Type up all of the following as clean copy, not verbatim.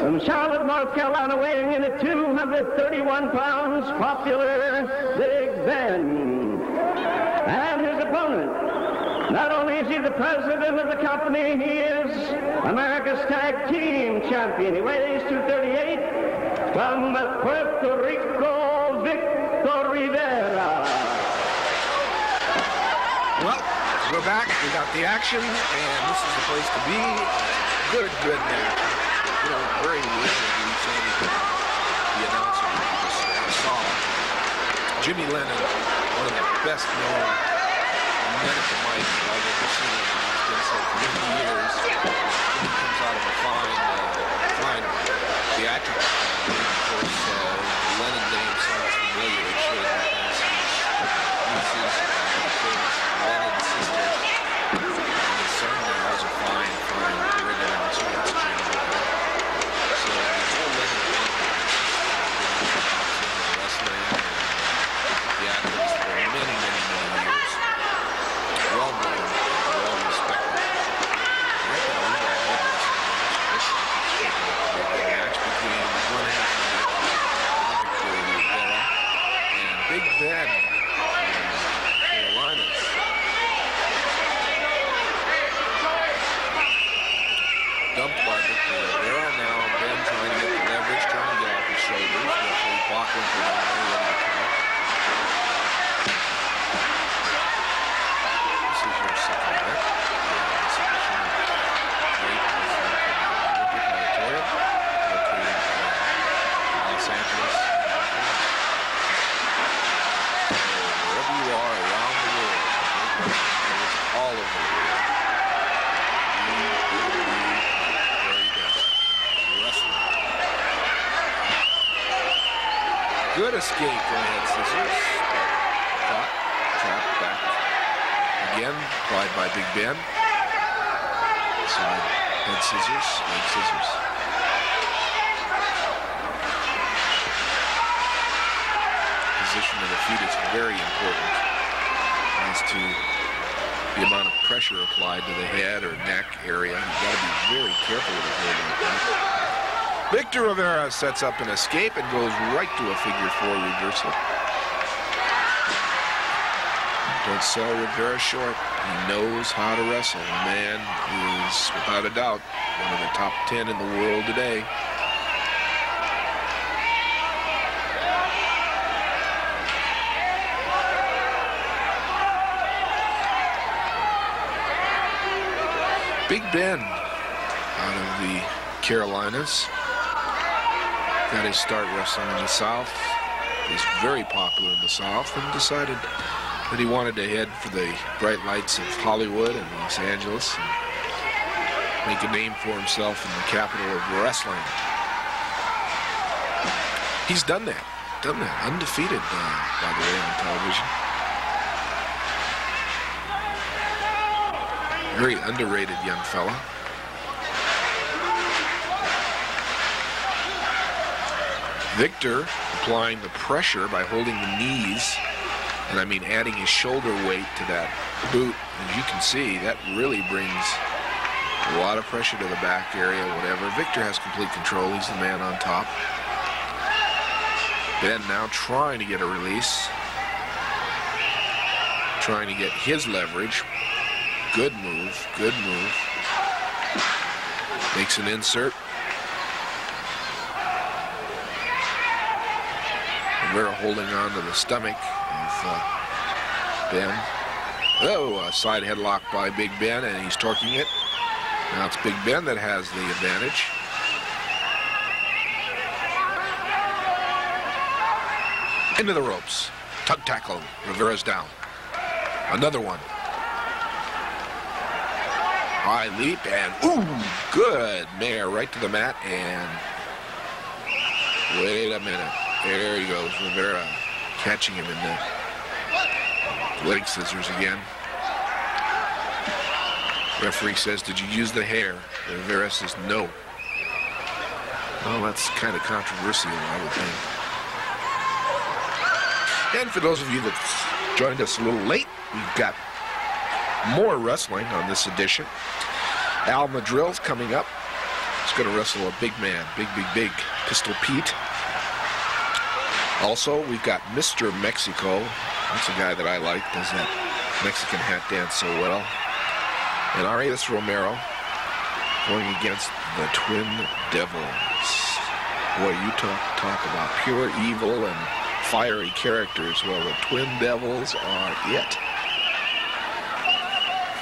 From Charlotte, North Carolina, weighing in at 231 pounds, popular Big Ben. And his opponent, not only is he the president of the company, he is America's Tag Team Champion. He weighs 238. From Puerto Rico, Victor Rivera. Well, we're back. We got the action, and this is the place to be. Good match. You know, very recently we saw the announcer just saw Jimmy Lennon, one of the best known men at the mic I've ever seen. He's been so for many years. He comes out of a fine theatrical. And of course, the Lennon name sounds familiar. It should, as his famous Lennon sister. And his son now is a fine ring announcer. That's Jimmy Lennon. So the whole Lennon family has been in wrestling and theatrics for many years. Well known, well respected. I reckon we got a good wrestling match between one half of the Olympic Auditorium and Big Ben from Carolinas. Dumped by Victor Rivera. Now Ben trying to get the leverage, trying to get off his shoulders. Referee Bachman for down there, ready to count. This is your second hit. This is the great Olympic Auditorium, located in Los Angeles. So wherever you are around the world, all over the world, we will be very best wrestling. Good escape from head scissors. Caught, trapped back. Again, applied by Big Ben. Side head scissors, leg scissors. Position of the feet is very important as to the amount of pressure applied to the head or neck area. You've got to be very careful with a hold like that. Victor Rivera sets up an escape and goes right to a figure 4 reversal. Don't sell Rivera short. He knows how to wrestle. The man is, without a doubt, one of the top 10 in the world today. Big Ben out of the Carolinas. Got his start wrestling in the South. He's very popular in the South and decided that he wanted to head for the bright lights of Hollywood and Los Angeles and make a name for himself in the capital of wrestling. He's done that, undefeated, by the way, on television. Very underrated young fella. Victor applying the pressure by holding the knees, and I mean adding his shoulder weight to that boot. As you can see, that really brings a lot of pressure to the back area, whatever. Victor has complete control. He's the man on top. Ben now trying to get a release, trying to get his leverage. Good move, good move. Makes an insert. Rivera holding on to the stomach of Ben. Oh, a side headlock by Big Ben, and he's torquing it. Now it's Big Ben that has the advantage. Into the ropes. Tug tackle. Rivera's down. Another one. High leap, and ooh, good mare right to the mat, and wait a minute. There he goes, Rivera catching him in the leg scissors again. Referee says, did you use the hair? Rivera says, no. Well, that's kind of controversial, I would think. And for those of you that joined us a little late, we've got more wrestling on this edition. Al Madril's coming up. He's going to wrestle a big man, big Pistol Pete. Also, we've got Mr. Mexico. That's a guy that I like, does that Mexican hat dance so well. And Arias Romero going against the Twin Devils. Boy, you talk about pure evil and fiery characters. Well, the Twin Devils are it.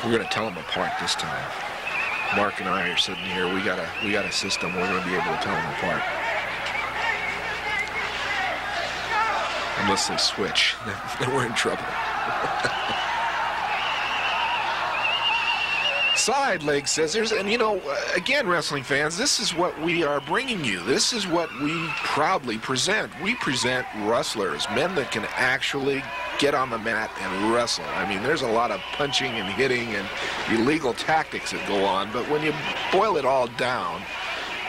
We're going to tell them apart this time. Mark and I are sitting here. We got a system. We're going to be able to tell them apart. Unless they switch, then we're in trouble. Side leg scissors, and again, wrestling fans, this is what we are bringing you. This is what we proudly present. We present wrestlers, men that can actually get on the mat and wrestle. I mean, there's a lot of punching and hitting and illegal tactics that go on, but when you boil it all down,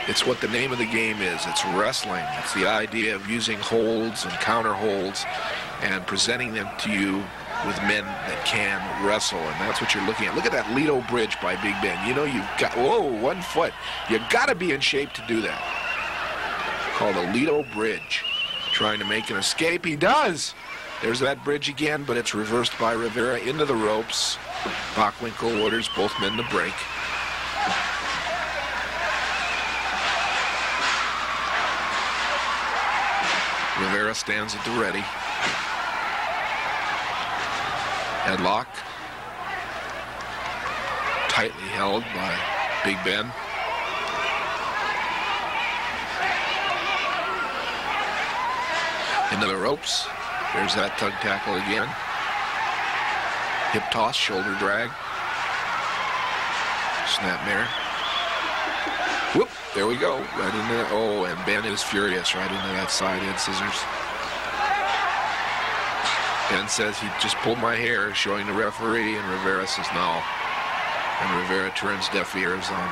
it's what the name of the game is. It's wrestling. It's the idea of using holds and counter holds and presenting them to you with men that can wrestle, and that's what you're looking at. Look at that Lido bridge by Big Ben. You've got, 1 foot. You've got to be in shape to do that. Called a Lido bridge. Trying to make an escape. He does. There's that bridge again, but it's reversed by Rivera into the ropes. Bockwinkel orders both men to break. Rivera stands at the ready. Headlock. Tightly held by Big Ben. Into the ropes. There's that tug tackle again. Hip toss, shoulder drag. Snapmare. Whoop, there we go. Right into that. Oh, and Ben is furious right into that side head scissors. Ben says he just pulled my hair, showing the referee, and Rivera says no. And Rivera turns deaf ears on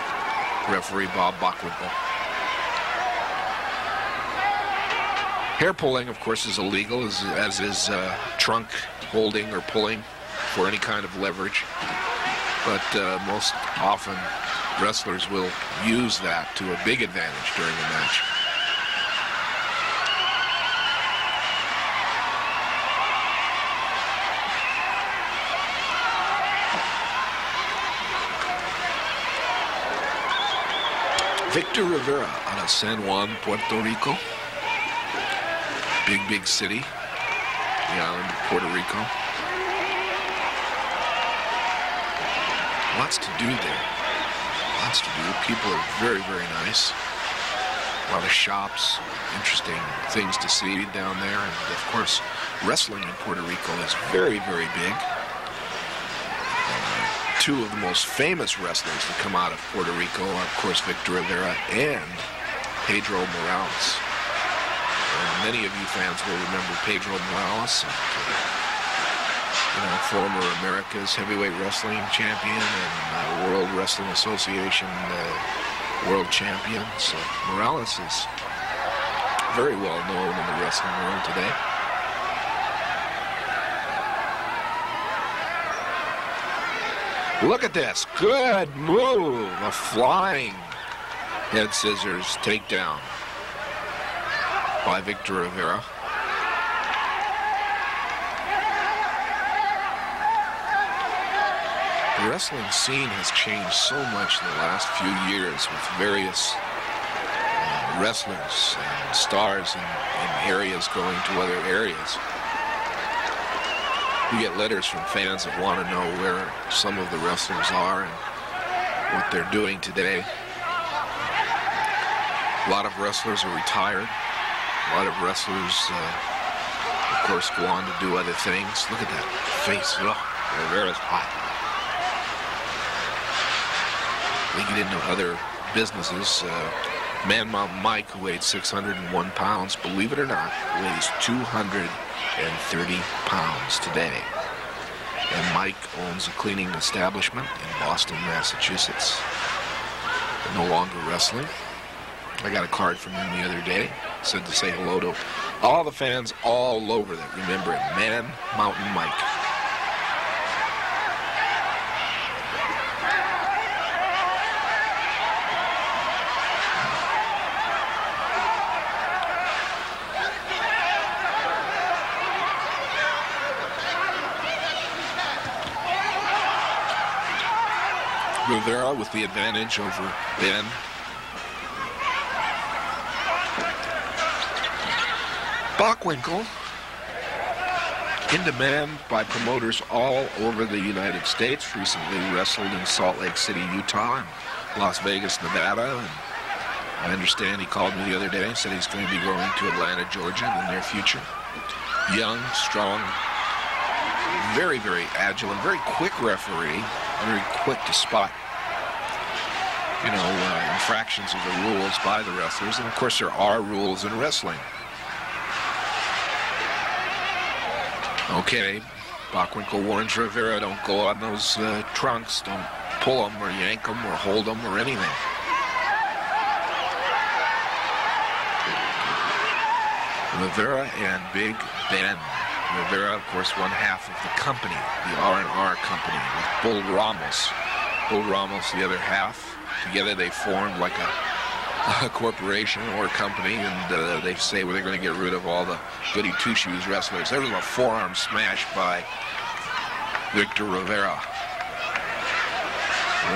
referee Bob Bockwinkel. Hair pulling, of course, is illegal, as is trunk holding or pulling for any kind of leverage. But most often, wrestlers will use that to a big advantage during the match. Victor Rivera out of San Juan, Puerto Rico. Big city, the island of Puerto Rico. Lots to do there. Lots to do. People are very nice. A lot of shops, interesting things to see down there. And of course, wrestling in Puerto Rico is very big. Two of the most famous wrestlers that come out of Puerto Rico are, of course, Victor Rivera and Pedro Morales. And many of you fans will remember Pedro Morales, former America's heavyweight wrestling champion and World Wrestling Association world champion. So Morales is very well known in the wrestling world today. Look at this. Good move. A flying head scissors takedown by Victor Rivera. The wrestling scene has changed so much in the last few years with various wrestlers and stars in areas going to other areas. We get letters from fans that want to know where some of the wrestlers are and what they're doing today. A lot of wrestlers are retired. A lot of wrestlers, of course, go on to do other things. Look at that face. Oh, Rivera's hot. They get into other businesses. Man Mountain Mike, who weighed 601 pounds, believe it or not, weighs 230 pounds today. And Mike owns a cleaning establishment in Boston, Massachusetts. No longer wrestling. I got a card from him the other day. Said to say hello to all the fans all over that remember him. Man Mountain Mike. Rivera with the advantage over Ben. Bockwinkel, in demand by promoters all over the United States, recently wrestled in Salt Lake City, Utah, and Las Vegas, Nevada. And I understand he called me the other day and said he's going to be going to Atlanta, Georgia in the near future. Young, strong, very, very agile, and very quick referee, very quick to spot, infractions of the rules by the wrestlers. And of course, there are rules in wrestling. Okay, Bockwinkel warns Rivera, don't go on those trunks, don't pull them or yank them or hold them or anything. Rivera and Big Ben. Rivera, of course, one half of the company, the R&R company, with Bull Ramos. Bull Ramos, the other half. Together they formed like a corporation or a company, and they say they're going to get rid of all the goody two-shoes wrestlers. There was a forearm smash by Victor Rivera.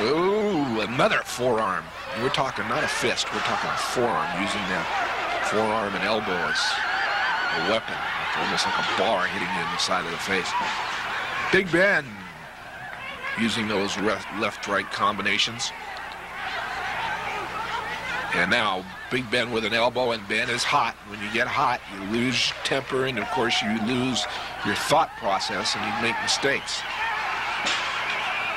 Ooh, another forearm. We're talking not a fist, we're talking a forearm, using that forearm and elbow as a weapon, almost like a bar hitting you in the side of the face. Big Ben using those left-right combinations. And now Big Ben with an elbow, and Ben is hot. When you get hot, you lose temper, and of course you lose your thought process and you make mistakes.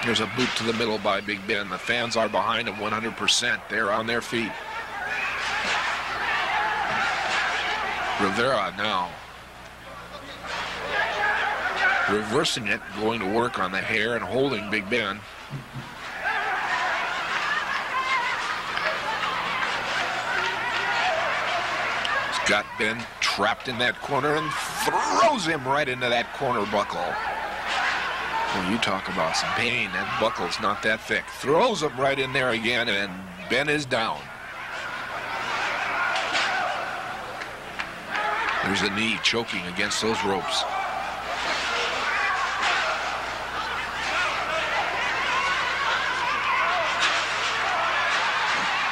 There's a boot to the middle by Big Ben. The fans are behind him 100%. They're on their feet. Rivera now reversing it, going to work on the hair and holding Big Ben. He's got Ben trapped in that corner and throws him right into that corner buckle. Well, you talk about some pain. That buckle's not that thick. Throws him right in there again, and Ben is down. There's a knee choking against those ropes.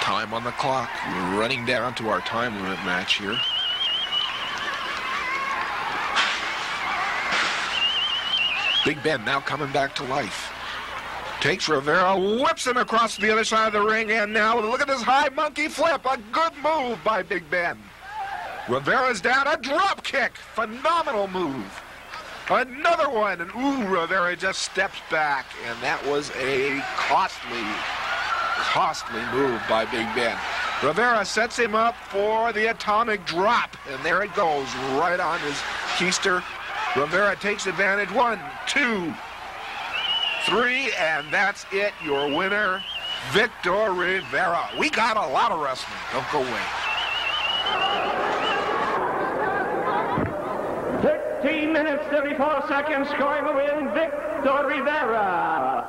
Time on the clock. We're running down to our time limit match here. Big Ben now coming back to life. Takes Rivera, whips him across the other side of the ring, and now look at this high monkey flip. A good move by Big Ben. Rivera's down, a drop kick. Phenomenal move. Another one, and ooh, Rivera just steps back, and that was a costly move by Big Ben. Rivera sets him up for the atomic drop, and there it goes, right on his keister. Rivera takes advantage. 1, 2, 3, and that's it. Your winner, Victor Rivera. We got a lot of wrestling. Don't go away. 13 minutes, 34 seconds, scoring the win, Victor Rivera.